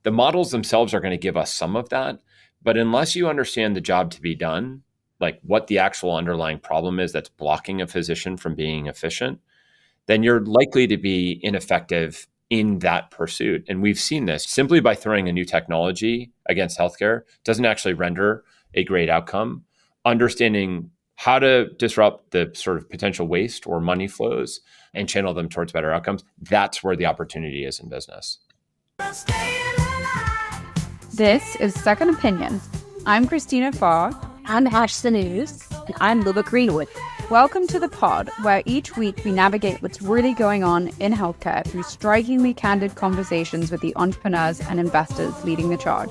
The models themselves are going to give us some of that, but unless you understand the job to be done, like what the actual underlying problem is that's blocking a physician from being efficient, then you're likely to be ineffective in that pursuit. And we've seen this simply by throwing a new technology against healthcare doesn't actually render a great outcome. Understanding how to disrupt the sort of potential waste or money flows and channel them towards better outcomes, that's where the opportunity is in business. This is Second Opinion. I'm Christina Farr. I'm Zenooz. And I'm Luba Greenwood. Welcome to the pod, where each week we navigate what's really going on in healthcare through strikingly candid conversations with the entrepreneurs and investors leading the charge.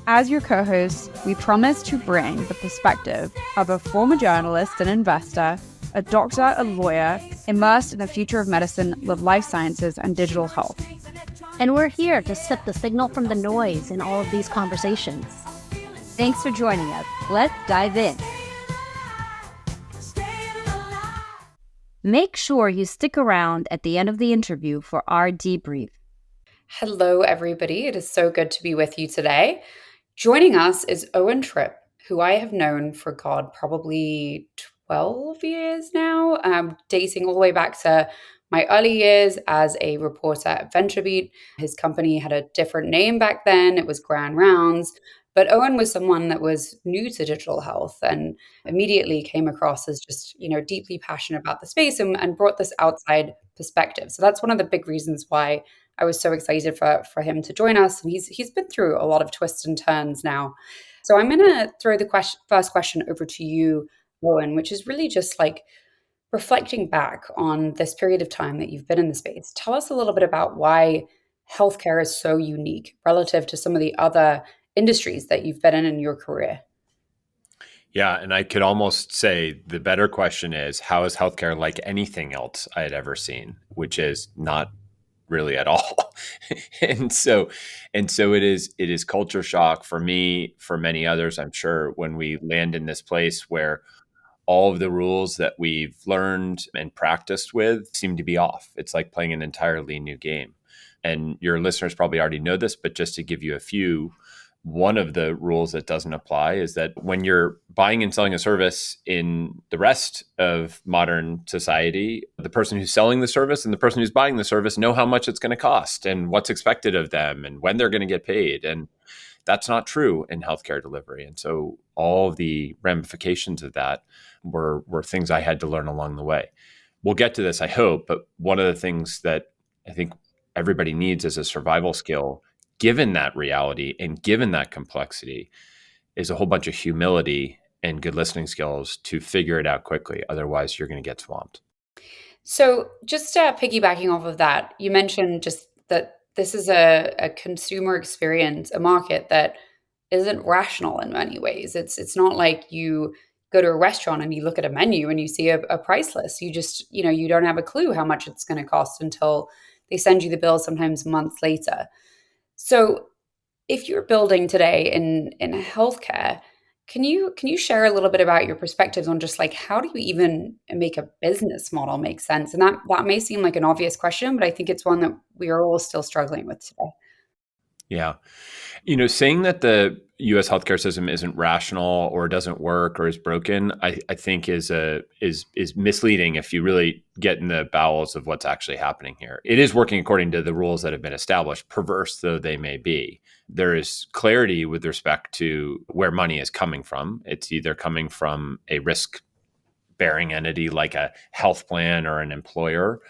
As your co-hosts, we promise to bring the perspective of a former journalist and investor, a doctor, a lawyer, immersed in the future of medicine with life sciences and digital health. And we're here to sift the signal from the noise in all of these conversations. Thanks for joining us. Let's dive in. Make sure you stick around at the end of the interview for our debrief. Hello, everybody. It is so good to be with you today. Joining us is Owen Tripp, who I have known for, probably 12 years now, dating all the way back to my early years as a reporter at VentureBeat. His company had a different name back then. It was Grand Rounds. But Owen was someone that was new to digital health and immediately came across as just, deeply passionate about the space and brought this outside perspective. So that's one of the big reasons why I was so excited for him to join us. And he's been through a lot of twists and turns now. So I'm going to throw the first question over to you, Owen, which is really just like reflecting back on this period of time that you've been in the space. Tell us a little bit about why healthcare is so unique relative to some of the other industries that you've been in your career. Yeah, and I could almost say the better question is, how is healthcare like anything else I had ever seen, which is not really at all. and so it is culture shock for me, for many others, I'm sure, when we land in this place where all of the rules that we've learned and practiced with seem to be off. It's like playing an entirely new game. And your listeners probably already know this, but just to give you a few, one of the rules that doesn't apply is that when you're buying and selling a service in the rest of modern society, the person who's selling the service and the person who's buying the service know how much it's going to cost and what's expected of them and when they're going to get paid. And that's not true in healthcare delivery. And so all of the ramifications of that were things I had to learn along the way. We'll get to this, I hope, but one of the things that I think everybody needs as a survival skill, given that reality and given that complexity, is a whole bunch of humility and good listening skills to figure it out quickly. Otherwise, you're going to get swamped. So just piggybacking off of that, you mentioned just that this is a consumer experience, a market that isn't rational in many ways. It's not like you go to a restaurant and you look at a menu and you see a price list. You just, you don't have a clue how much it's going to cost until they send you the bill sometimes months later. So if you're building today in healthcare, can you share a little bit about your perspectives on just like, how do you even make a business model make sense? And that may seem like an obvious question, but I think it's one that we are all still struggling with today. Yeah. Saying that the U.S. healthcare system isn't rational or doesn't work or is broken, I think is misleading if you really get in the bowels of what's actually happening here. It is working according to the rules that have been established, perverse though they may be. There is clarity with respect to where money is coming from. It's either coming from a risk-bearing entity like a health plan or an employer,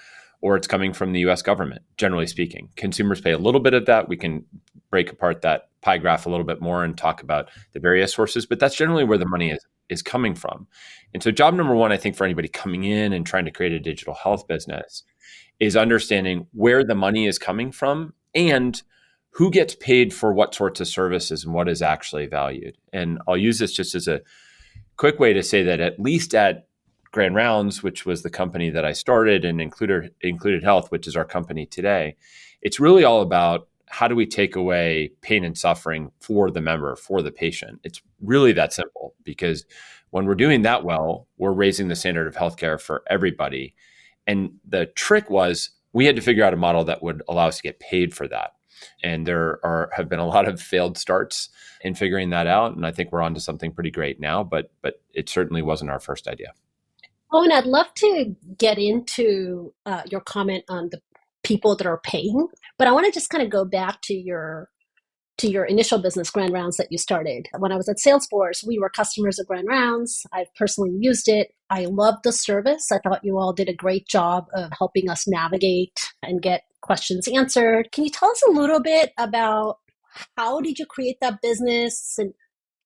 or it's coming from the U.S. government, generally speaking. Consumers pay a little bit of that. We can break apart that pie graph a little bit more and talk about the various sources, but that's generally where the money is coming from. And so job number one, I think, for anybody coming in and trying to create a digital health business is understanding where the money is coming from and who gets paid for what sorts of services and what is actually valued. And I'll use this just as a quick way to say that at least at Grand Rounds, which was the company that I started, and Included Health, which is our company today, it's really all about how do we take away pain and suffering for the member, for the patient. It's really that simple, because when we're doing that well, we're raising the standard of healthcare for everybody. And the trick was we had to figure out a model that would allow us to get paid for that. And have been a lot of failed starts in figuring that out. And I think we're onto something pretty great now, but it certainly wasn't our first idea. Oh, and I'd love to get into your comment on the people that are paying, but I want to just kind of go back to your initial business, Grand Rounds, that you started. When I was at Salesforce, we were customers of Grand Rounds. I've personally used it. I loved the service. I thought you all did a great job of helping us navigate and get questions answered. Can you tell us a little bit about how did you create that business, and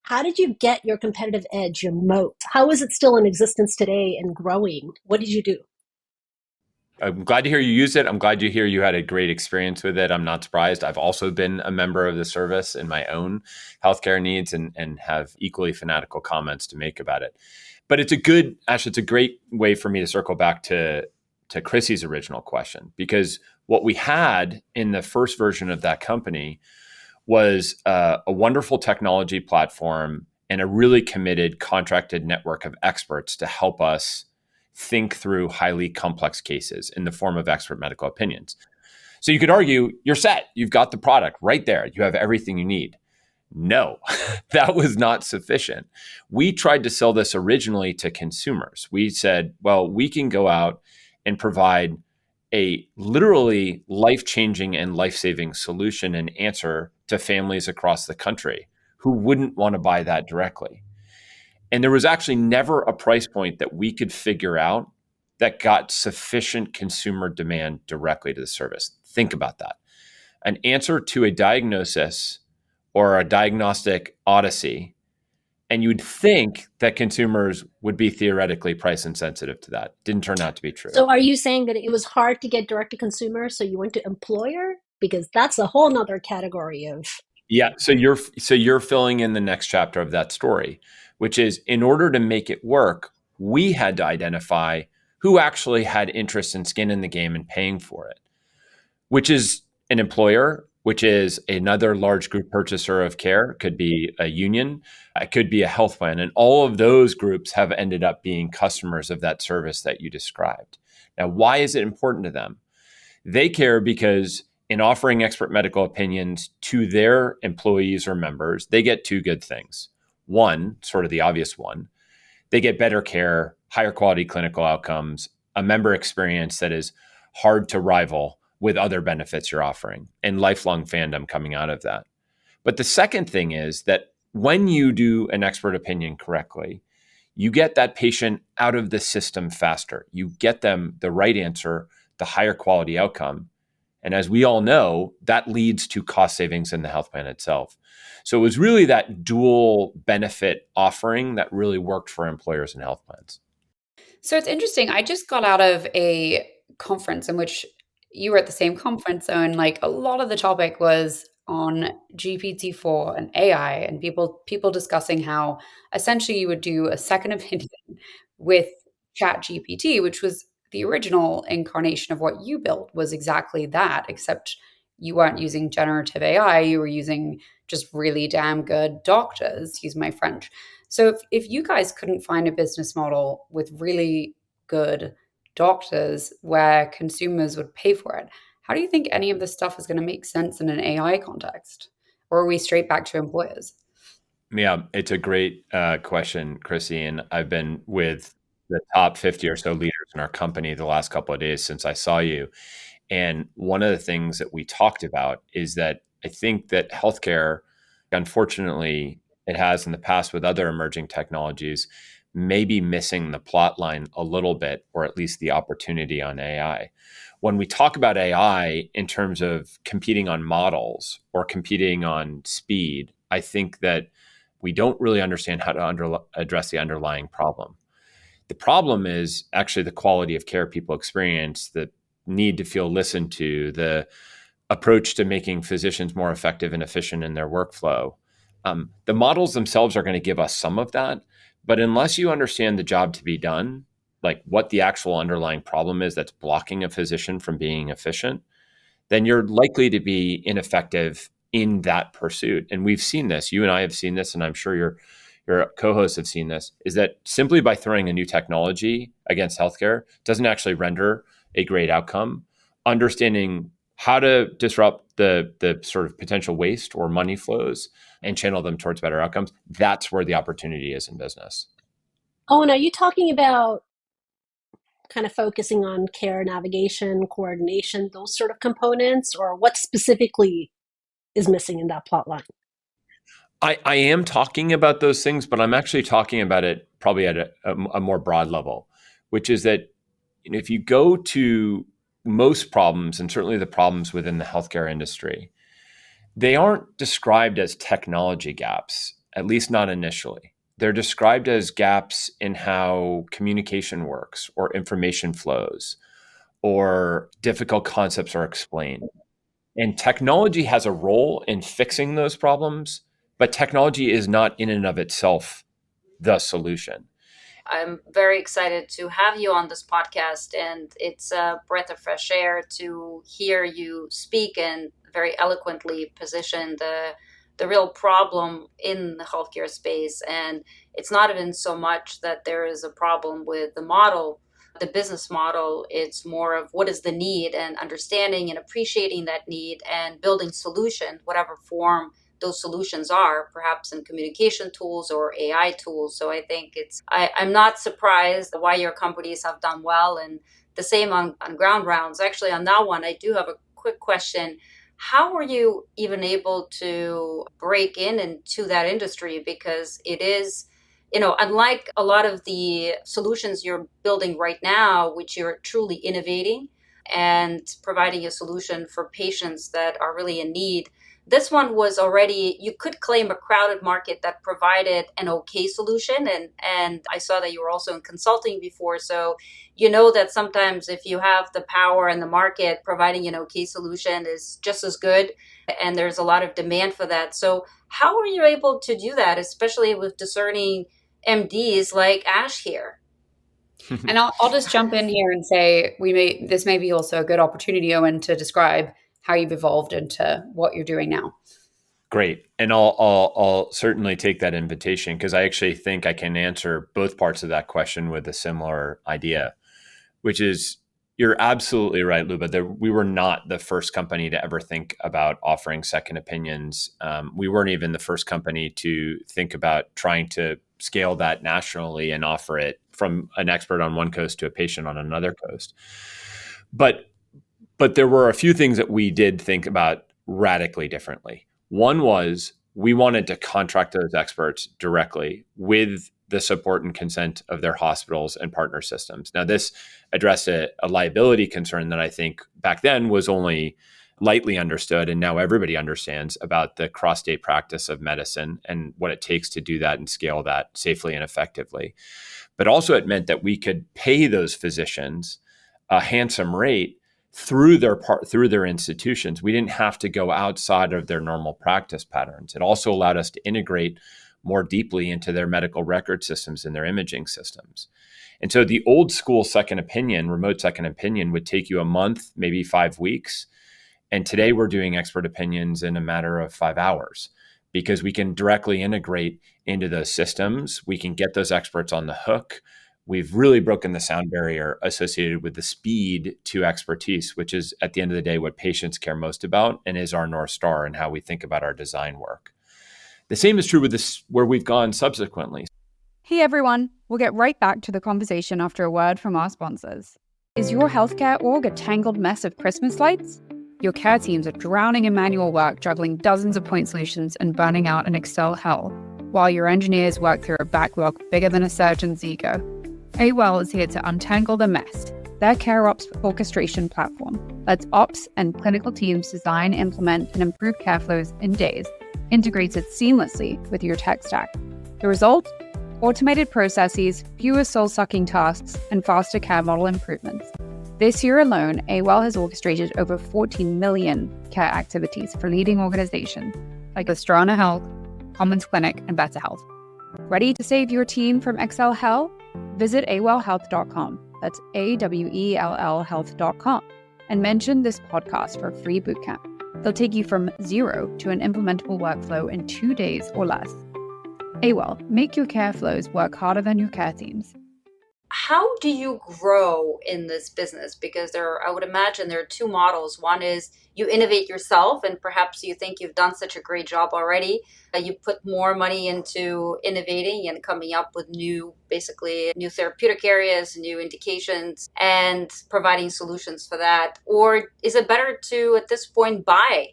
how did you get your competitive edge, your moat? How is it still in existence today and growing? What did you do? I'm glad to hear you use it. I'm glad to hear you had a great experience with it. I'm not surprised. I've also been a member of the service in my own healthcare needs and have equally fanatical comments to make about it. But it's a great way for me to circle back to Chrissy's original question, because what we had in the first version of that company was a wonderful technology platform and a really committed contracted network of experts to help us think through highly complex cases in the form of expert medical opinions. So you could argue you're set. You've got the product right there. You have everything you need. No, that was not sufficient. We tried to sell this originally to consumers. We said, well, we can go out and provide a literally life-changing and life-saving solution and answer to families across the country who wouldn't want to buy that directly. And there was actually never a price point that we could figure out that got sufficient consumer demand directly to the service. Think about that. An answer to a diagnosis or a diagnostic odyssey, and you'd think that consumers would be theoretically price insensitive to that. Didn't turn out to be true. So are you saying that it was hard to get direct to consumer, so you went to employer? Because that's a whole nother category of... Yeah, so you're filling in the next chapter of that story, which is, in order to make it work, we had to identify who actually had interest and skin in the game and paying for it, which is an employer, which is another large group purchaser of care. It could be a union, it could be a health plan. And all of those groups have ended up being customers of that service that you described. Now, why is it important to them? They care because in offering expert medical opinions to their employees or members, they get two good things. One, sort of the obvious one, they get better care, higher quality clinical outcomes, a member experience that is hard to rival with other benefits you're offering, and lifelong fandom coming out of that. But the second thing is that when you do an expert opinion correctly, you get that patient out of the system faster. You get them the right answer, the higher quality outcome. And as we all know, that leads to cost savings in the health plan itself. So it was really that dual benefit offering that really worked for employers and health plans. So it's interesting. I just got out of a conference in which you were at the same conference, and like a lot of the topic was on GPT-4 and AI, and people discussing how essentially you would do a second opinion with Chat GPT, which was the original incarnation of what you built, was exactly that, except you weren't using generative AI, you were using just really damn good doctors, excuse my French. So if you guys couldn't find a business model with really good doctors where consumers would pay for it, how do you think any of this stuff is going to make sense in an AI context? Or are we straight back to employers? Yeah, it's a great question, Chrissy. And I've been with the top 50 or so leaders in our company the last couple of days since I saw you. And one of the things that we talked about is that I think that healthcare, unfortunately, it has in the past with other emerging technologies, may be missing the plot line a little bit, or at least the opportunity on AI. When we talk about AI in terms of competing on models or competing on speed, I think that we don't really understand how to address the underlying problem. The problem is actually the quality of care people experience, the need to feel listened to, the approach to making physicians more effective and efficient in their workflow. The models themselves are going to give us some of that, but unless you understand the job to be done, like what the actual underlying problem is that's blocking a physician from being efficient, then you're likely to be ineffective in that pursuit. And we've seen this, you and I have seen this, and I'm sure your co-hosts have seen this, is that simply by throwing a new technology against healthcare doesn't actually render a great outcome. Understanding how to disrupt the sort of potential waste or money flows and channel them towards better outcomes. That's where the opportunity is in business. Oh, and are you talking about kind of focusing on care navigation, coordination, those sort of components, or what specifically is missing in that plot line? I am talking about those things, but I'm actually talking about it probably at a more broad level, which is that if you go to most problems, and certainly the problems within the healthcare industry, they aren't described as technology gaps, at least not initially. They're described as gaps in how communication works or information flows or difficult concepts are explained. And technology has a role in fixing those problems, but technology is not in and of itself the solution. I'm very excited to have you on this podcast, and it's a breath of fresh air to hear you speak and very eloquently position the real problem in the healthcare space. And it's not even so much that there is a problem with the model, the business model. It's more of what is the need and understanding and appreciating that need and building solutions, whatever form those solutions are, perhaps in communication tools or AI tools. So I think I'm not surprised why your companies have done well, and the same on ground rounds. Actually, on that one, I do have a quick question. How were you even able to break into that industry? Because it is, unlike a lot of the solutions you're building right now, which you're truly innovating and providing a solution for patients that are really in need, this one was already, you could claim, a crowded market that provided an okay solution. And I saw that you were also in consulting before. So you know that sometimes if you have the power and the market, providing an okay solution is just as good. And there's a lot of demand for that. So how were you able to do that, especially with discerning MDs like Ash here? And I'll just jump in here and say this may be also a good opportunity, Owen, to describe how you've evolved into what you're doing now. Great. And I'll certainly take that invitation, because I actually think I can answer both parts of that question with a similar idea, which is, you're absolutely right, Luba. We were not the first company to ever think about offering second opinions. We weren't even the first company to think about trying to scale that nationally and offer it from an expert on one coast to a patient on another coast. But there were a few things that we did think about radically differently. One was, we wanted to contract those experts directly with the support and consent of their hospitals and partner systems. Now, this addressed a liability concern that I think back then was only lightly understood, and now everybody understands about the cross-state practice of medicine and what it takes to do that and scale that safely and effectively. But also it meant that we could pay those physicians a handsome rate through their institutions. We didn't have to go outside of their normal practice patterns. It also allowed us to integrate more deeply into their medical record systems and their imaging systems. And so the old school second opinion, remote second opinion, would take you a month, maybe 5 weeks. And today we're doing expert opinions in a matter of 5 hours, because we can directly integrate into those systems. We can get those experts on the hook. We've really broken the sound barrier associated with the speed to expertise, which is, at the end of the day, what patients care most about and is our North Star in how we think about our design work. The same is true with this, where we've gone subsequently. Hey everyone, we'll get right back to the conversation after a word from our sponsors. Is your healthcare org a tangled mess of Christmas lights? Your care teams are drowning in manual work, juggling dozens of point solutions and burning out in Excel hell, while your engineers work through a backlog bigger than a surgeon's ego. Awell is here to untangle the mess. Their care ops orchestration platform lets ops and clinical teams design, implement, and improve care flows in days, integrates it seamlessly with your tech stack. The result? Automated processes, fewer soul-sucking tasks, and faster care model improvements. This year alone, Awell has orchestrated over 14 million care activities for leading organizations like Astrana Health, Commons Clinic, and Better Health. Ready to save your team from Excel hell? Visit awellhealth.com. That's AWELL health.com. And mention this podcast for a free bootcamp. They'll take you from zero to an implementable workflow in 2 days or less. Awell, make your care flows work harder than your care teams. how do you grow in this business? Because I would imagine there are two models. One is you innovate yourself, and perhaps you think you've done such a great job already. You put more money into innovating and coming up with basically new therapeutic areas, new indications, and providing solutions for that. Or is it better to, at this point, buy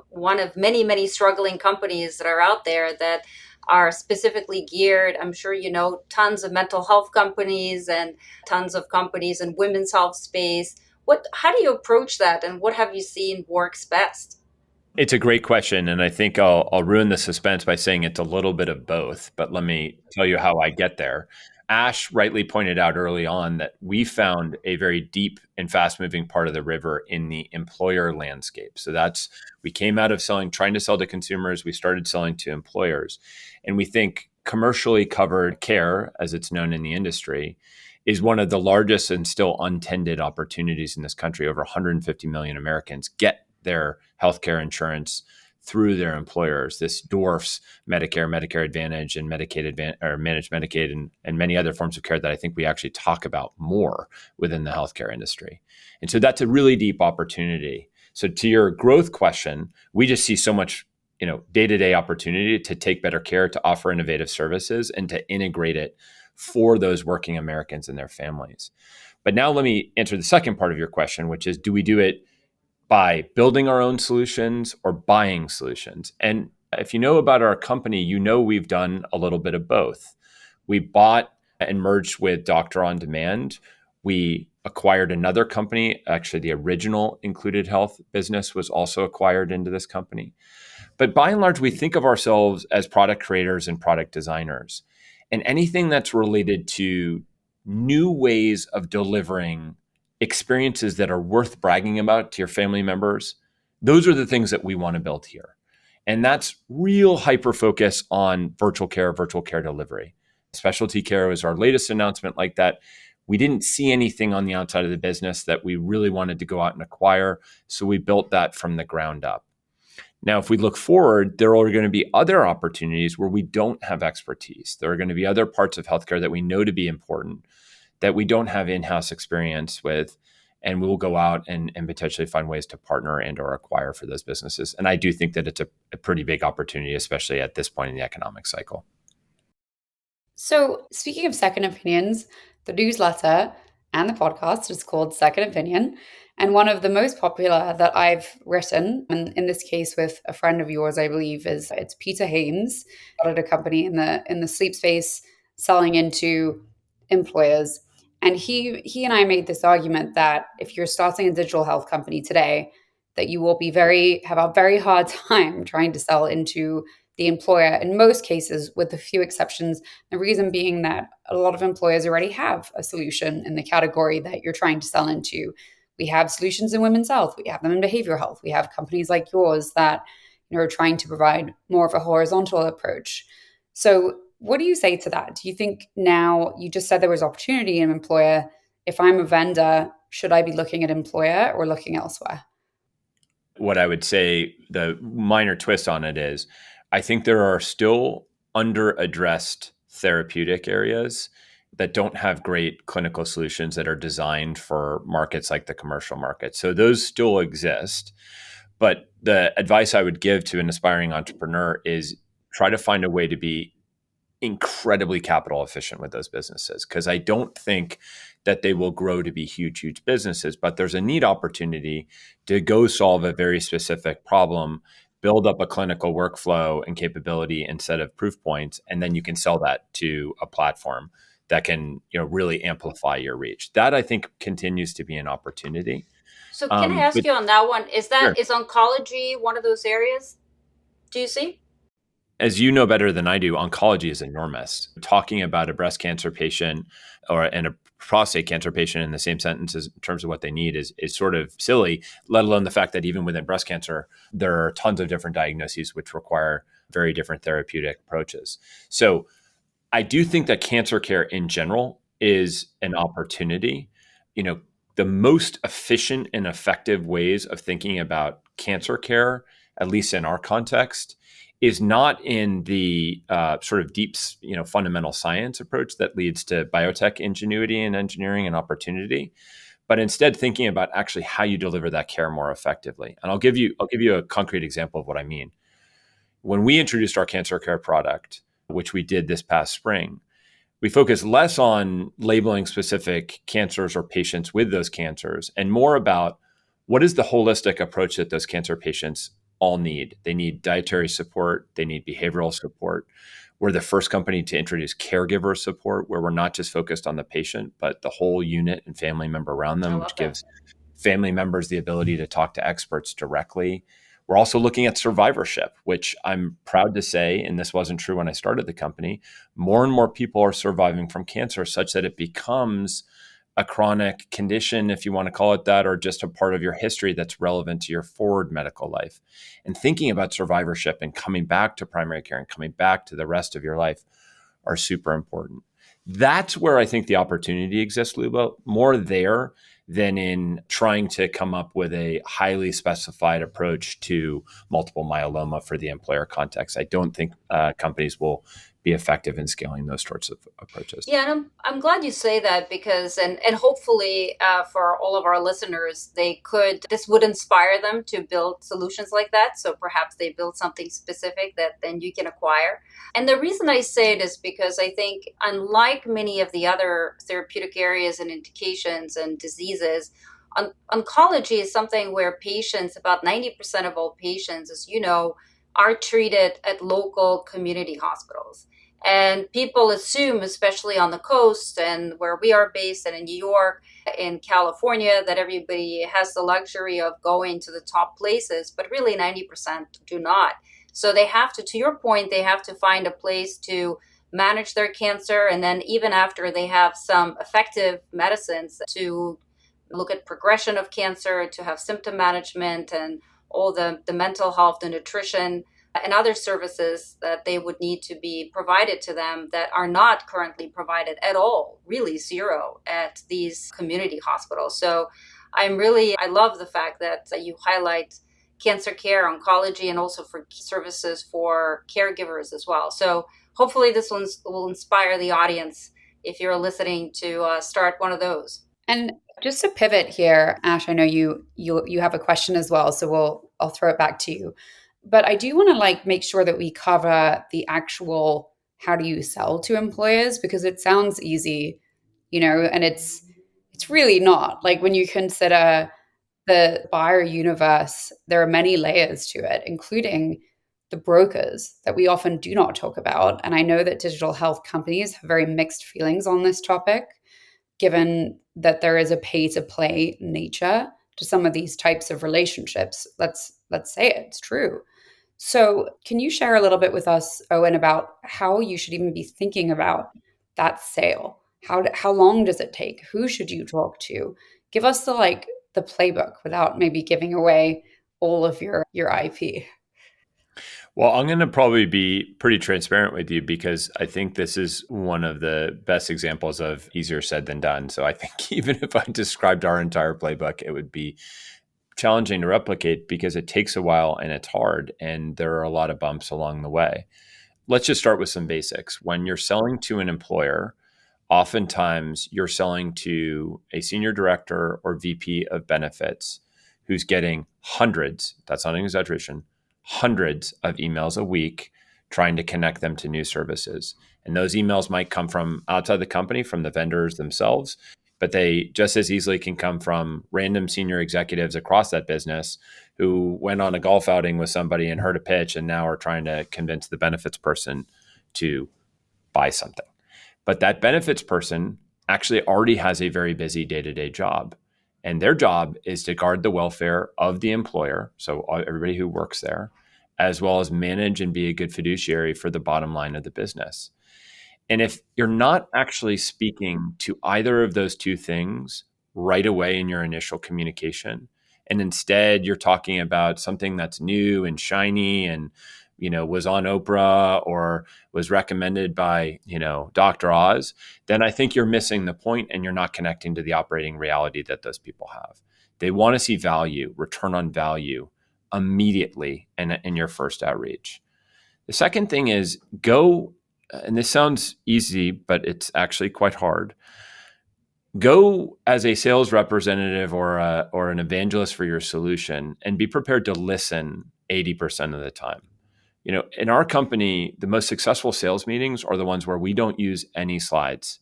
one of many, many struggling companies that are out there that are specifically geared? I'm sure you know tons of mental health companies and tons of companies in women's health space. How do you approach that, and what have you seen works best? It's a great question, and I think I'll ruin the suspense by saying it's a little bit of both, but let me tell you how I get there. Ash rightly pointed out early on that we found a very deep and fast-moving part of the river in the employer landscape. So we came out of trying to sell to consumers, we started selling to employers, and we think commercially covered care, as it's known in the industry, is one of the largest and still untended opportunities in this country. Over 150 million Americans get their healthcare insurance through their employers. This dwarfs Medicare, Medicare Advantage, and or managed Medicaid, and many other forms of care that I think we actually talk about more within the healthcare industry. And so that's a really deep opportunity. So to your growth question, we just see so much, day-to-day opportunity to take better care, to offer innovative services, and to integrate it for those working Americans and their families. But now let me answer the second part of your question, which is, do we do it by building our own solutions or buying solutions? And if you know about our company, we've done a little bit of both. We bought and merged with Doctor on Demand. We acquired another company. Actually, the original Included Health business was also acquired into this company. But by and large, we think of ourselves as product creators and product designers. And anything that's related to new ways of delivering experiences that are worth bragging about to your family members, those are the things that we want to build here. And that's real hyper focus on virtual care delivery. Specialty care was our latest announcement like that. We didn't see anything on the outside of the business that we really wanted to go out and acquire. So we built that from the ground up. Now, if we look forward, there are going to be other opportunities where we don't have expertise. There are going to be other parts of healthcare that we know to be important that we don't have in-house experience with, and we will go out and potentially find ways to partner and or acquire for those businesses. And I do think that it's a pretty big opportunity, especially at this point in the economic cycle. So speaking of second opinions, the newsletter and the podcast is called Second Opinion. And one of the most popular that I've written, and in this case with a friend of yours, I believe, it's Peter Haynes, started a company in the sleep space selling into employers. And he and I made this argument that if you're starting a digital health company today, that you will have a very hard time trying to sell into the employer in most cases, with a few exceptions. The reason being that a lot of employers already have a solution in the category that you're trying to sell into. We have solutions in women's health. We have them in behavioral health. We have companies like yours that are trying to provide more of a horizontal approach. So what do you say to that? Do you think now, you just said there was opportunity in employer. If I'm a vendor, should I be looking at employer or looking elsewhere? What I would say, the minor twist on it is, I think there are still under-addressed therapeutic areas that don't have great clinical solutions that are designed for markets like the commercial market. So those still exist. But the advice I would give to an aspiring entrepreneur is try to find a way to be incredibly capital efficient with those businesses, because I don't think that they will grow to be huge, huge businesses, but there's a neat opportunity to go solve a very specific problem, build up a clinical workflow and capability and set of proof points, and then you can sell that to a platform that can really amplify your reach. That, I think, continues to be an opportunity. So can I ask you on that one, is Sure. oncology one of those areas, do you see? As you know better than I do, oncology is enormous. Talking about a breast cancer patient and a prostate cancer patient in the same sentences in terms of what they need is sort of silly, let alone the fact that even within breast cancer, there are tons of different diagnoses which require very different therapeutic approaches. So I do think that cancer care in general is an opportunity. The most efficient and effective ways of thinking about cancer care, at least in our context, is not in the sort of deep, fundamental science approach that leads to biotech ingenuity and engineering and opportunity, but instead thinking about actually how you deliver that care more effectively. And I'll give you a concrete example of what I mean. When we introduced our cancer care product, which we did this past spring, we focus less on labeling specific cancers or patients with those cancers and more about what is the holistic approach that those cancer patients all need. They need dietary support. They need behavioral support. We're the first company to introduce caregiver support, where we're not just focused on the patient, but the whole unit and family member around them, which gives family members the ability to talk to experts directly. We're also looking at survivorship, which I'm proud to say, and this wasn't true when I started the company, more and more people are surviving from cancer such that it becomes a chronic condition, if you want to call it that, or just a part of your history that's relevant to your forward medical life. And thinking about survivorship and coming back to primary care and coming back to the rest of your life are super important. That's where I think the opportunity exists, Luba, more there than in trying to come up with a highly specified approach to multiple myeloma for the employer context. I don't think companies will be effective in scaling those sorts of approaches. Yeah, and I'm glad you say that because, and hopefully for all of our listeners, this would inspire them to build solutions like that. So perhaps they build something specific that then you can acquire. And the reason I say it is because I think unlike many of the other therapeutic areas and indications and diseases, oncology is something where patients, about 90% of all patients, as you know, are treated at local community hospitals. And people assume, especially on the coast and where we are based and in New York, in California, that everybody has the luxury of going to the top places, but really 90% do not. So they have to your point, they have to find a place to manage their cancer. And then even after they have some effective medicines to look at progression of cancer, to have symptom management and all the mental health, the nutrition, and other services that they would need to be provided to them that are not currently provided at all, really zero, at these community hospitals. So I love the fact that you highlight cancer care, oncology, and also for services for caregivers as well. So hopefully this one will inspire the audience if you're listening to start one of those. And just to pivot here, Ash, I know you have a question as well, so I'll throw it back to you. But I do want to make sure that we cover the actual how do you sell to employers, because it sounds easy, and it's really not. Like when you consider the buyer universe, there are many layers to it, including the brokers that we often do not talk about. And I know that digital health companies have very mixed feelings on this topic, given that there is a pay-to-play nature to some of these types of relationships. Let's say it's true. So can you share a little bit with us, Owen, about how you should even be thinking about that sale? How long does it take? Who should you talk to? Give us the playbook without maybe giving away all of your IP. Well, I'm going to probably be pretty transparent with you because I think this is one of the best examples of easier said than done. So I think even if I described our entire playbook, it would be challenging to replicate because it takes a while and it's hard and there are a lot of bumps along the way. Let's just start with some basics. When you're selling to an employer, oftentimes you're selling to a senior director or VP of benefits who's getting hundreds, that's not an exaggeration, hundreds of emails a week trying to connect them to new services. And those emails might come from outside the company, from the vendors themselves, but they just as easily can come from random senior executives across that business who went on a golf outing with somebody and heard a pitch and now are trying to convince the benefits person to buy something. But that benefits person actually already has a very busy day-to-day job. And their job is to guard the welfare of the employer, so everybody who works there, as well as manage and be a good fiduciary for the bottom line of the business. And if you're not actually speaking to either of those two things right away in your initial communication, and instead you're talking about something that's new and shiny and was on Oprah or was recommended by, Dr. Oz, then I think you're missing the point and you're not connecting to the operating reality that those people have. They want to see value, return on value immediately in your first outreach. The second thing is go, and this sounds easy, but it's actually quite hard. Go as a sales representative or an evangelist for your solution and be prepared to listen 80% of the time. In our company, the most successful sales meetings are the ones where we don't use any slides.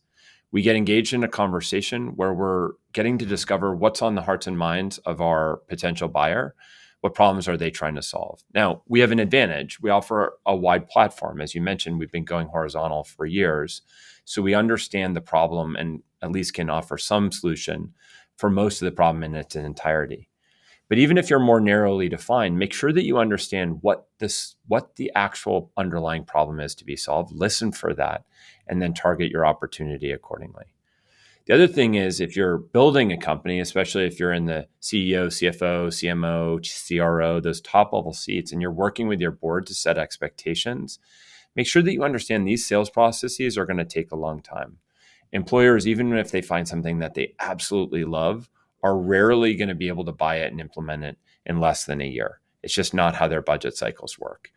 We get engaged in a conversation where we're getting to discover what's on the hearts and minds of our potential buyer. What problems are they trying to solve? Now, we have an advantage. We offer a wide platform. As you mentioned, we've been going horizontal for years. So we understand the problem and at least can offer some solution for most of the problem in its entirety. But even if you're more narrowly defined, make sure that you understand what the actual underlying problem is to be solved. Listen for that, and then target your opportunity accordingly. The other thing is, if you're building a company, especially if you're in the CEO, CFO, CMO, CRO, those top level seats, and you're working with your board to set expectations, make sure that you understand these sales processes are going to take a long time. Employers, even if they find something that they absolutely love, are rarely going to be able to buy it and implement it in less than a year. It's just not how their budget cycles work.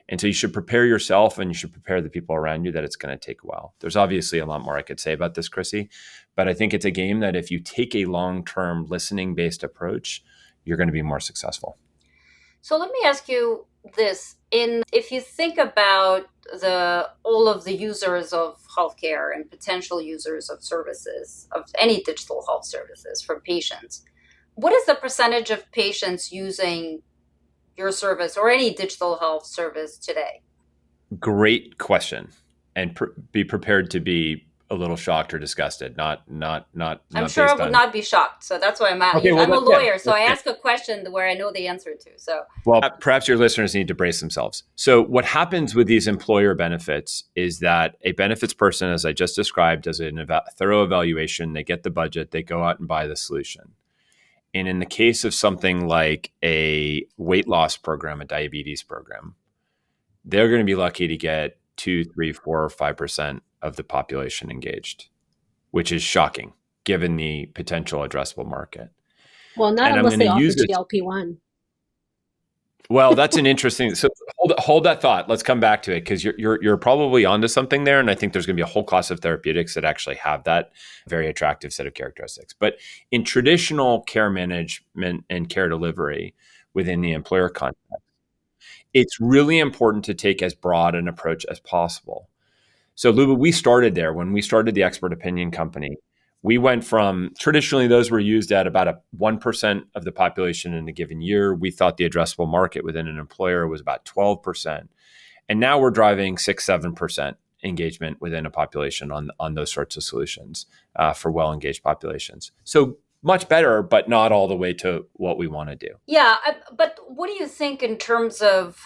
And so you should prepare yourself and you should prepare the people around you that it's going to take a while. There's obviously a lot more I could say about this, Chrissy, but I think it's a game that if you take a long-term listening-based approach, you're going to be more successful. So let me ask you this. If you think about all of the users of healthcare and potential users of services, of any digital health services for patients, what is the percentage of patients using your service or any digital health service today? Great question. And be prepared to be a little shocked or disgusted. Not I'm sure I would not be shocked. So that's why I'm asking. Okay, well, I'm a lawyer, so I ask a question where I know the answer to. So, well, perhaps your listeners need to brace themselves. So what happens with these employer benefits is that a benefits person, as I just described, does a thorough evaluation. They get the budget. They go out and buy the solution. And in the case of something like a weight loss program, a diabetes program, they're going to be lucky to get 2, 3, 4, or 5% of the population engaged, which is shocking given the potential addressable market. Well, not unless they offer GLP-1. Well, that's an interesting. So hold that thought. Let's come back to it because you're probably onto something there, and I think there's going to be a whole class of therapeutics that actually have that very attractive set of characteristics. But in traditional care management and care delivery within the employer context, it's really important to take as broad an approach as possible. So, Luba, we started there when we started the expert opinion company. We went from traditionally those were used at about 1% of the population in a given year. We thought the addressable market within an employer was about 12%. And now we're driving 6-7% engagement within a population on those sorts of solutions for well-engaged populations. So much better, but not all the way to what we want to do. Yeah, but what do you think in terms of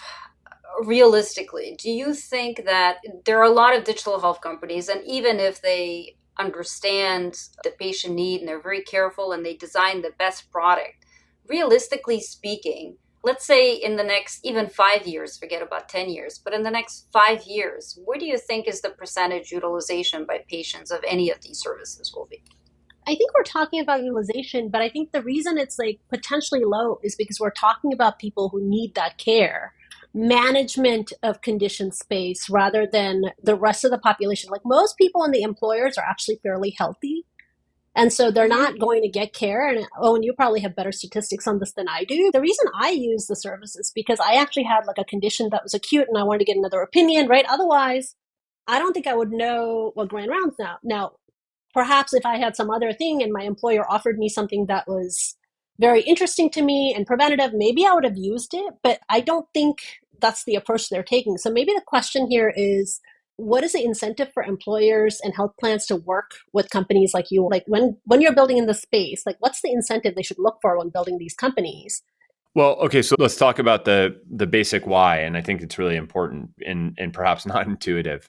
realistically? Do you think that there are a lot of digital health companies, and even if they understand the patient need and they're very careful and they design the best product, realistically speaking, let's say in the next even 5 years, forget about 10 years, but in the next 5 years, where do you think is the percentage utilization by patients of any of these services will be? I think we're talking about utilization, but I think the reason it's potentially low is because we're talking about people who need that care. Management of condition space rather than the rest of the population. Like most people in the employers are actually fairly healthy. And so they're not going to get care. And Owen, you probably have better statistics on this than I do. The reason I use the service is because I actually had a condition that was acute and I wanted to get another opinion, right? Otherwise, I don't think I would know what grand rounds now. Now, perhaps if I had some other thing and my employer offered me something that was very interesting to me and preventative, maybe I would have used it, but I don't think that's the approach they're taking. So maybe the question here is, what is the incentive for employers and health plans to work with companies like you? Like when you're building in the space, what's the incentive they should look for when building these companies? Well, okay, so let's talk about the basic why, and I think it's really important and perhaps not intuitive.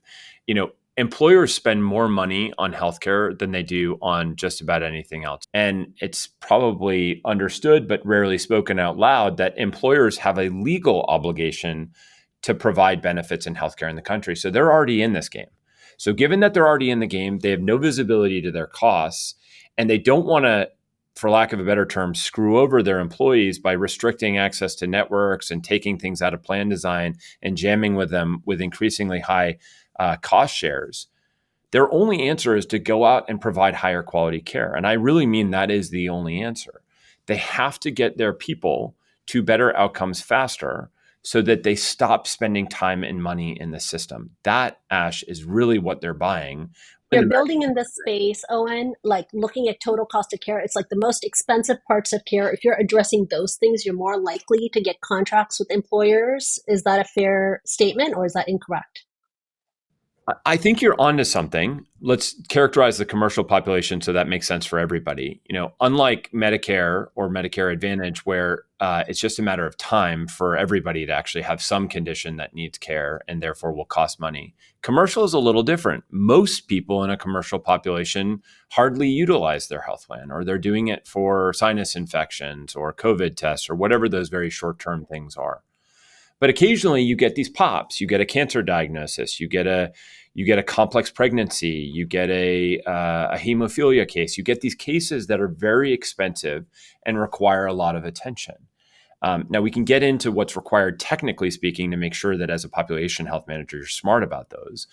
Employers spend more money on healthcare than they do on just about anything else. And it's probably understood, but rarely spoken out loud, that employers have a legal obligation to provide benefits in healthcare in the country. So they're already in this game. So given that they're already in the game, they have no visibility to their costs, and they don't want to for lack of a better term, screw over their employees by restricting access to networks and taking things out of plan design and jamming with them with increasingly high cost shares, their only answer is to go out and provide higher quality care. And I really mean that is the only answer. They have to get their people to better outcomes faster so that they stop spending time and money in the system. That, Ash, is really what they're buying. You're building in this space, Owen, like looking at total cost of care. It's like the most expensive parts of care. If you're addressing those things, you're more likely to get contracts with employers. Is that a fair statement or is that incorrect? I think you're onto something. Let's characterize the commercial population so that makes sense for everybody. Unlike Medicare or Medicare Advantage, where it's just a matter of time for everybody to actually have some condition that needs care and therefore will cost money. Commercial is a little different. Most people in a commercial population hardly utilize their health plan, or they're doing it for sinus infections or COVID tests or whatever those very short-term things are. But occasionally you get these pops. You get a cancer diagnosis. You get a complex pregnancy. You get a hemophilia case. You get these cases that are very expensive and require a lot of attention. Now, we can get into what's required technically speaking to make sure that as a population health manager, you're smart about those.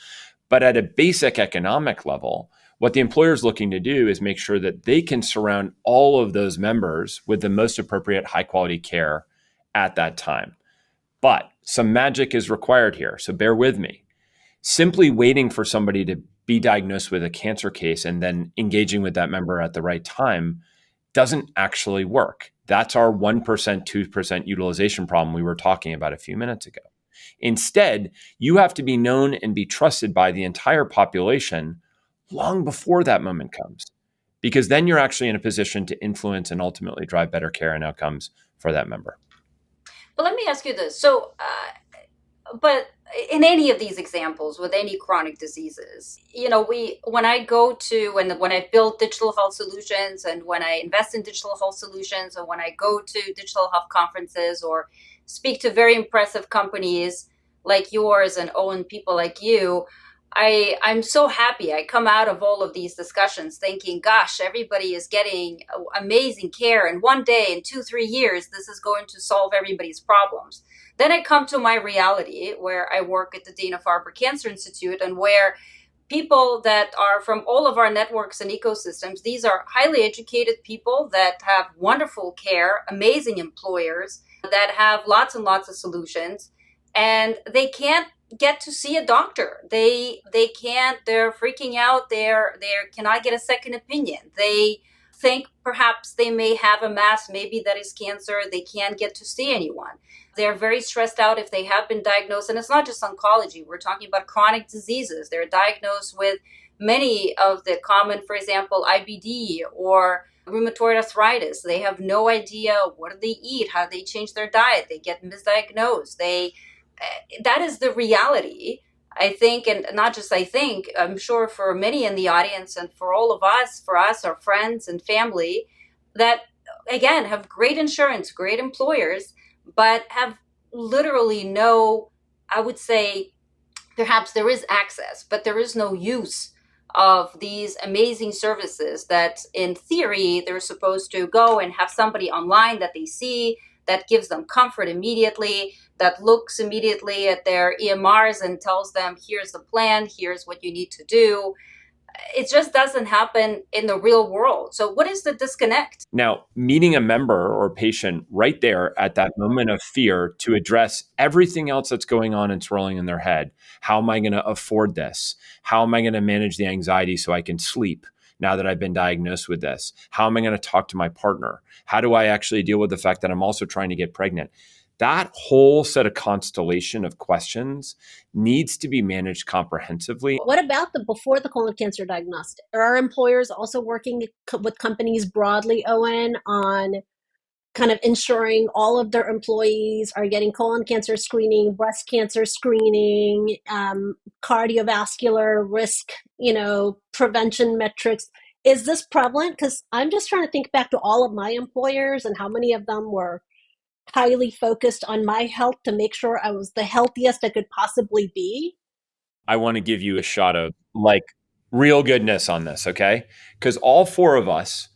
But at a basic economic level, what the employer is looking to do is make sure that they can surround all of those members with the most appropriate high quality care at that time. But some magic is required here, so bear with me. Simply waiting for somebody to be diagnosed with a cancer case and then engaging with that member at the right time doesn't actually work. That's our 1%, 2% utilization problem we were talking about a few minutes ago. Instead, you have to be known and be trusted by the entire population long before that moment comes, because then you're actually in a position to influence and ultimately drive better care and outcomes for that member. But let me ask you this. So, but in any of these examples with any chronic diseases, when I build digital health solutions and when I invest in digital health solutions and when I go to digital health conferences or speak to very impressive companies like yours and Owen, people like you, I'm so happy. I come out of all of these discussions thinking, gosh, everybody is getting amazing care. And one day in 2-3 years, this is going to solve everybody's problems. Then I come to my reality where I work at the Dana-Farber Cancer Institute and where people that are from all of our networks and ecosystems, these are highly educated people that have wonderful care, amazing employers that have lots and lots of solutions, and they can't get to see a doctor. They can't, they're freaking out. They cannot get a second opinion. They think perhaps they may have a mass, maybe that is cancer. They can't get to see anyone. They're very stressed out if they have been diagnosed. And it's not just oncology. We're talking about chronic diseases. They're diagnosed with many of the common, for example, IBD or rheumatoid arthritis. They have no idea what do they eat, how do they change their diet. They get misdiagnosed. That is the reality, I think, and not just I think, I'm sure for many in the audience and for all of us, our friends and family that, again, have great insurance, great employers, but have literally no, I would say, perhaps there is access, but there is no use of these amazing services that in theory, they're supposed to go and have somebody online that they see, that gives them comfort immediately, that looks immediately at their EMRs and tells them, here's the plan, here's what you need to do. It just doesn't happen in the real world. So what is the disconnect? Now, meeting a member or patient right there at that moment of fear to address everything else that's going on and swirling in their head. How am I going to afford this? How am I going to manage the anxiety so I can sleep now that I've been diagnosed with this? How am I going to talk to my partner? How do I actually deal with the fact that I'm also trying to get pregnant? That whole set of constellation of questions needs to be managed comprehensively. What about before the colon cancer diagnostic? Are our employers also working with companies broadly, Owen, on kind of ensuring all of their employees are getting colon cancer screening, breast cancer screening, cardiovascular risk, prevention metrics? Is this prevalent? Because I'm just trying to think back to all of my employers and how many of them were highly focused on my health to make sure I was the healthiest I could possibly be. I want to give you a shot of real goodness on this, okay? Because all four of us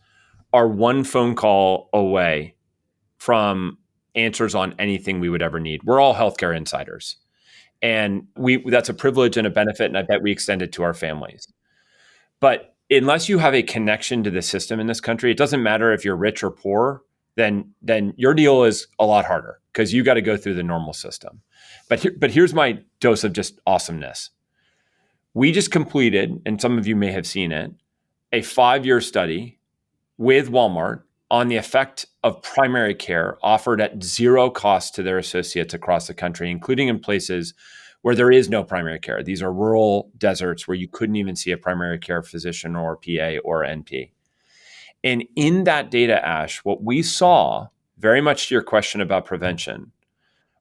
are one phone call away from answers on anything we would ever need. We're all healthcare insiders. And that's a privilege and a benefit, and I bet we extend it to our families. But unless you have a connection to the system in this country, it doesn't matter if you're rich or poor, then your deal is a lot harder because you got to go through the normal system. But here's my dose of just awesomeness. We just completed, and some of you may have seen it, a 5-year study with Walmart on the effect of primary care offered at zero cost to their associates across the country, including in places where there is no primary care. These are rural deserts where you couldn't even see a primary care physician or PA or NP. And in that data, Ash, what we saw, very much to your question about prevention,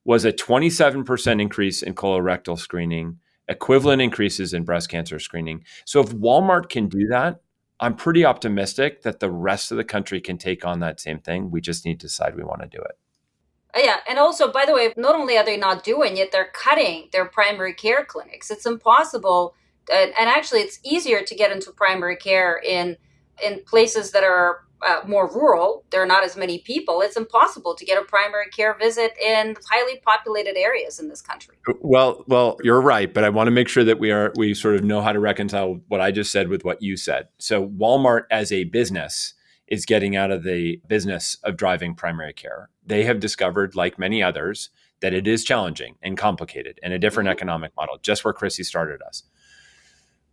was a 27% increase in colorectal screening, equivalent increases in breast cancer screening. So if Walmart can do that, I'm pretty optimistic that the rest of the country can take on that same thing. We just need to decide we want to do it. Yeah. And also, by the way, not only are they not doing it, they're cutting their primary care clinics. It's impossible. And actually, it's easier to get into primary care in places that are more rural. There are not as many people. It's impossible to get a primary care visit in highly populated areas in this country. Well, you're right, but I want to make sure that we sort of know how to reconcile what I just said with what you said. So Walmart as a business is getting out of the business of driving primary care. They have discovered, like many others, that it is challenging and complicated and a different economic model, just where Chrissy started us.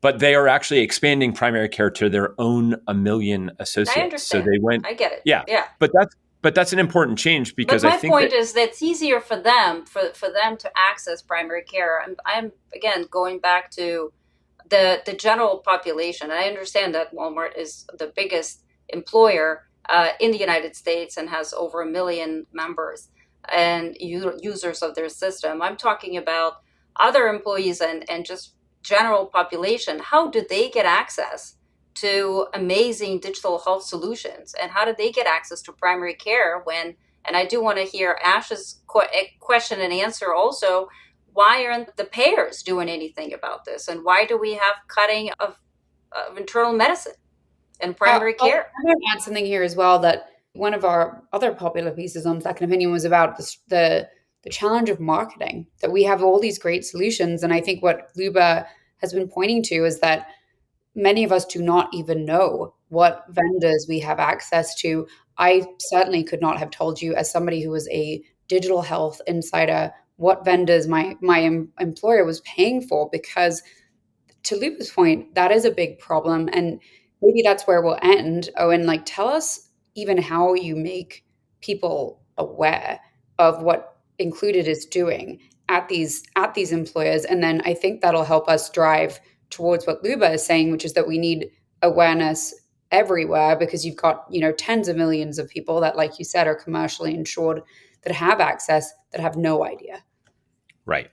But they are actually expanding primary care to their own 1 million associates. I understand. So they went. I get it. Yeah. But that's an important change because but I think my point is that it's easier for them to access primary care. I'm again going back to the general population. And I understand that Walmart is the biggest employer in the United States and has over 1 million members and users of their system. I'm talking about other employees and just general population. How do they get access to amazing digital health solutions? And how do they get access to primary care when, and I do want to hear Ash's question and answer also, why aren't the payers doing anything about this? And why do we have cutting of internal medicine and primary care? I'm going to add something here as well, that one of our other popular pieces on Second Opinion was about the challenge of marketing, that we have all these great solutions. And I think what Luba has been pointing to is that many of us do not even know what vendors we have access to. I certainly could not have told you, as somebody who was a digital health insider, what vendors my employer was paying for, because to Luba's point, that is a big problem. And maybe that's where we'll end. Owen, like, tell us even how you make people aware of what Included is doing at these employers. And then I think that'll help us drive towards what Luba is saying, which is that we need awareness everywhere, because you've got, tens of millions of people that, like you said, are commercially insured, that have access, that have no idea. Right.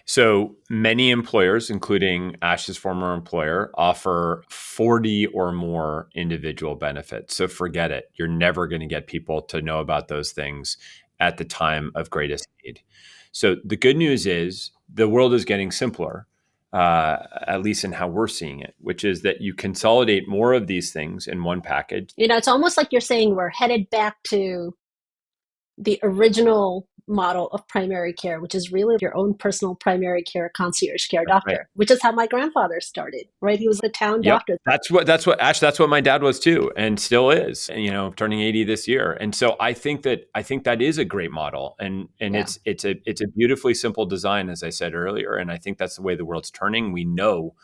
So many employers, including Ash's former employer, offer 40 or more individual benefits. So forget it. You're never going to get people to know about those things at the time of greatest need. So the good news is the world is getting simpler, at least in how we're seeing it, which is that you consolidate more of these things in one package. It's almost like you're saying we're headed back to the original model of primary care, which is really your own personal primary care concierge care doctor, right, which is how my grandfather started, right? He was a town doctor. That's what my dad was too, and still is, turning 80 this year. And so I think that is a great model, and it's a beautifully simple design, as I said earlier. And I think that's the way the world's turning. We know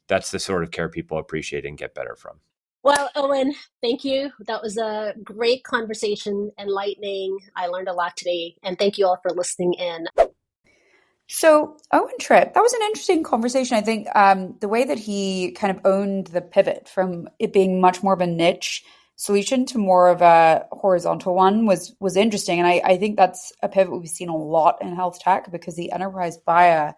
that's the sort of care people appreciate and get better from. Well, Owen, thank you. That was a great conversation, enlightening. I learned a lot today, and thank you all for listening in. So Owen Tripp, that was an interesting conversation. I think the way that he kind of owned the pivot from it being much more of a niche solution to more of a horizontal one was interesting. And I think that's a pivot we've seen a lot in health tech, because the enterprise buyer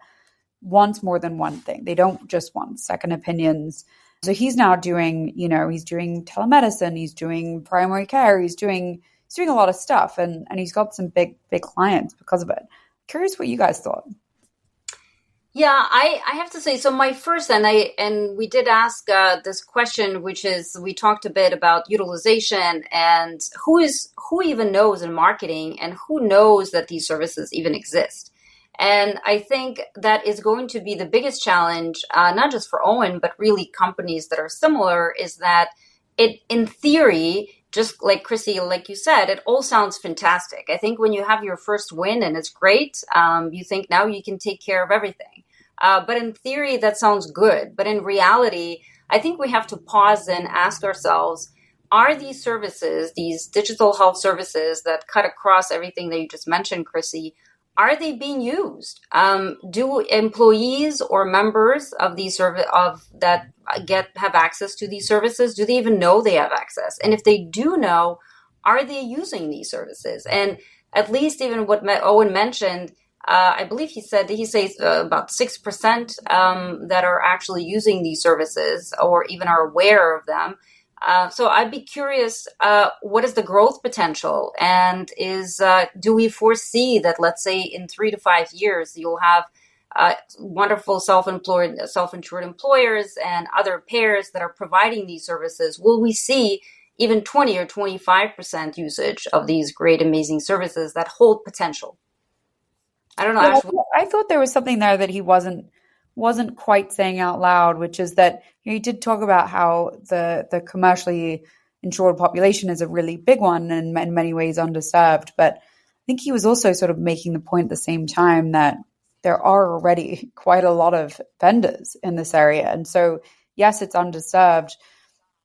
wants more than one thing. They don't just want second opinions. So he's now doing, he's doing telemedicine, he's doing primary care, he's doing a lot of stuff, and he's got some big clients because of it. Curious what you guys thought. Yeah, I have to say, so my first, and we did ask this question, which is, we talked a bit about utilization and who even knows in marketing and who knows that these services even exist. And I think that is going to be the biggest challenge, not just for Owen, but really companies that are similar, is that in theory, just like Chrissy, like you said, it all sounds fantastic. I think when you have your first win and it's great, you think now you can take care of everything. But in theory, that sounds good. But in reality, I think we have to pause and ask ourselves, are these services, these digital health services that cut across everything that you just mentioned, Chrissy, are they being used? Do employees or members of these have access to these services? Do they even know they have access? And if they do know, are they using these services? And at least even what Owen mentioned, I believe he says about 6% that are actually using these services or even are aware of them. So I'd be curious, what is the growth potential? And do we foresee that, let's say, in 3 to 5 years, you'll have wonderful self-insured employers and other payers that are providing these services? Will we see even 20 or 25% usage of these great, amazing services that hold potential? I don't know. Yeah, I thought there was something there that he wasn't quite saying out loud, which is that he did talk about how the commercially insured population is a really big one and in many ways underserved. But I think he was also sort of making the point at the same time that there are already quite a lot of vendors in this area. And so, yes, it's underserved,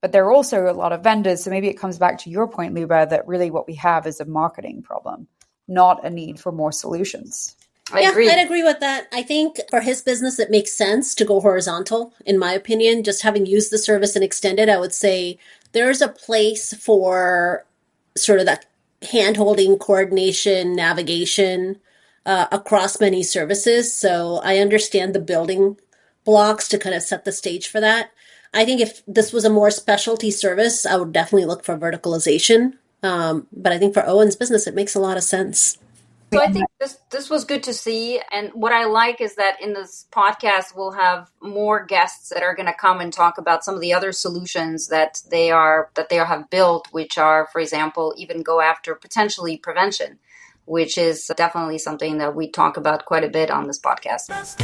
but there are also a lot of vendors. So maybe it comes back to your point, Luba, that really what we have is a marketing problem, not a need for more solutions. I'd agree with that. I think for his business, it makes sense to go horizontal, in my opinion. Just having used the service and extended, I would say there's a place for sort of that hand-holding, coordination, navigation across many services. So I understand the building blocks to kind of set the stage for that. I think if this was a more specialty service, I would definitely look for verticalization. But I think for Owen's business, it makes a lot of sense. So I think this was good to see. And what I like is that in this podcast, we'll have more guests that are going to come and talk about some of the other solutions that they have built, which are, for example, even go after potentially prevention, which is definitely something that we talk about quite a bit on this podcast.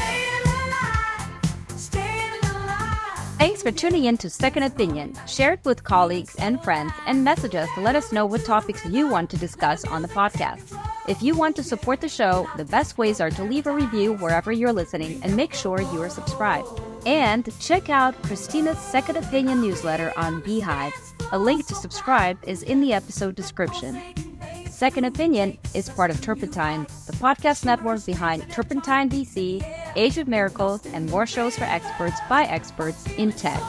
Thanks for tuning in to Second Opinion. Share it with colleagues and friends and message us to let us know what topics you want to discuss on the podcast. If you want to support the show, the best ways are to leave a review wherever you're listening and make sure you are subscribed. And check out Christina's Second Opinion newsletter on Beehive. A link to subscribe is in the episode description. Second Opinion is part of Turpentine, the podcast network behind Turpentine VC, Age of Miracles, and more shows for experts by experts in tech.